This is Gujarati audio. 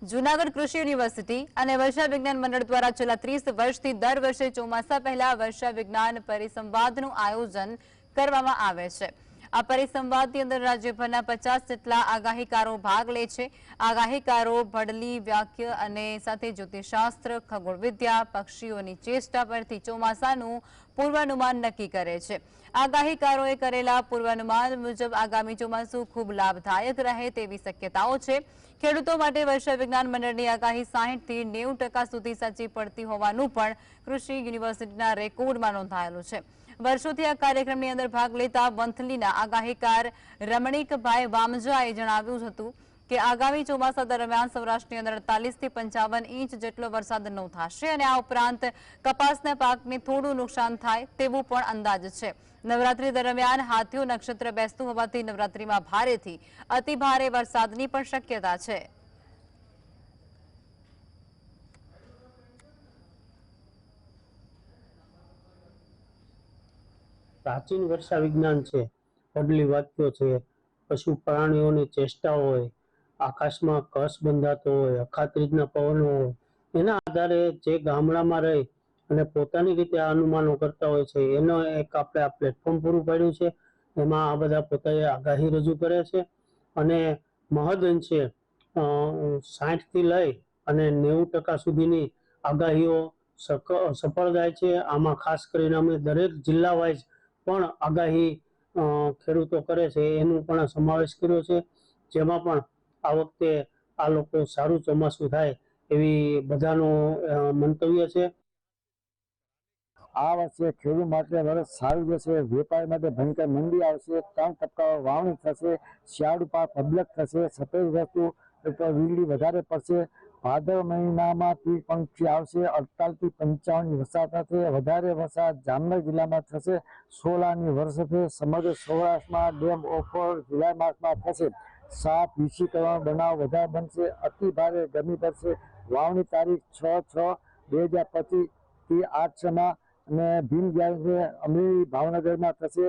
જૂનાગઢ કૃષિ યુનિવર્સિટી અને વર્ષા વિજ્ઞાન મંડળ દ્વારા છેલ્લા 30 વર્ષથી દર વર્ષે ચોમાસા પહેલા વર્ષા વિજ્ઞાન પરિસંવાદનું આયોજન કરવામાં આવે છે। આ પરિસંવાદની અંદર રાજ્યભરના 50 જેટલા આગાહીકારો ભાગ લે છે। આગાહીકારો ભડલી, વાક્ય અને સાથે જ્યોતિષશાસ્ત્ર, ખગોળવિદ્યા, પક્ષીઓની ચેષ્ટા પરથી ચોમાસાનું પૂર્વાનુમાન નક્કી કરે છે। આગાહીકારોએ કરેલા પૂર્વાનુમાન મુજબ આગામી ચોમાસું ખૂબ લાભદાયક રહે તેવી શક્યતાઓ છે। ખેડૂતો માટે વર્ષા વિજ્ઞાન મંડળની આગાહી 60 થી 90% સુધી સાચી પડતી હોવાનું પણ કૃષિ યુનિવર્સિટીના રેકોર્ડમાં નોંધાયેલું છે। વર્ષોથી આ કાર્યક્રમની અંદર ભાગ લેતા વંથલીના આગાહીકાર રમણીકભાઈ વામજાએ જણાવ્યું હતું કે આગામી ચોમાસા દરમિયાન સૌરાષ્ટ્રની અંદર 48 થી 55 ઇંચ જેટલો વરસાદ નોંધાશે અને આ ઉપરાંત કપાસના પાકને થોડું નુકસાન થાય તેવું પણ અંદાજ છે। નવરાત્રી દરમિયાન હાથીઓ નક્ષત્ર બેસતું હોવાથી નવરાત્રીમાં ભારેથી અતિભારે વરસાદની પણ શક્યતા છે। પ્રાચીન વર્ષા વિજ્ઞાન છે, ભડલી વાક્યો છે, પશુ પ્રાણીઓની ચેષ્ટાઓ હોય, આકાશમાં કસ બંધાતો હોય, અખાત્રીજના પવનો હોય, એના આધારે જે ગામડામાં રહી અને પોતાની રીતે અનુમાનો કરતા હોય છે એનો એક આપણે આ પ્લેટફોર્મ પૂરું પાડ્યું છે। એમાં આ બધા પોતાએ આગાહી રજૂ કરે છે અને મહદઅંશે 60 થી લઈ અને 90% સુધીની આગાહીઓ સફળ જાય છે। આમાં ખાસ કરીને અમે દરેક જિલ્લા વાઇઝ પણ આગાહી ખેડૂતો કરે છે એનું પણ સમાવેશ કર્યો છે, જેમાં પણ આ વખતે આ લોકો સારું ચોમાસું થાય એવી બધાનું મંતવ્ય છે। આ વર્ષે ખેડૂત માટે વર્ષ સારું જશે। વેપારી માટે ભયંકર મંદી આવશે। 3 ટપકા વાવણી થશે। શિયાળુ પાક અબલક થશે। સફેદ વસ્તુ વીજળી વધારે પડશે। ભાદર મહિનામાં તીડ પંખી આવશે। 48 થી 55 વરસાદ થશે। વધારે વરસાદ જામનગર જિલ્લામાં થશે। 16 વર્ષે સમગ્ર સૌરાષ્ટ્રમાં ડેમ ઓફર જુલાઈ માસમાં થશે। સાપ વિષીકરણ બનાવ વધારે બનશે। અતિ ભારે ગરમી પડશે। વાવણી તારીખ 6/6/2025 થી 8/6 અને ભીમ અમરેલી ભાવનગરમાં થશે।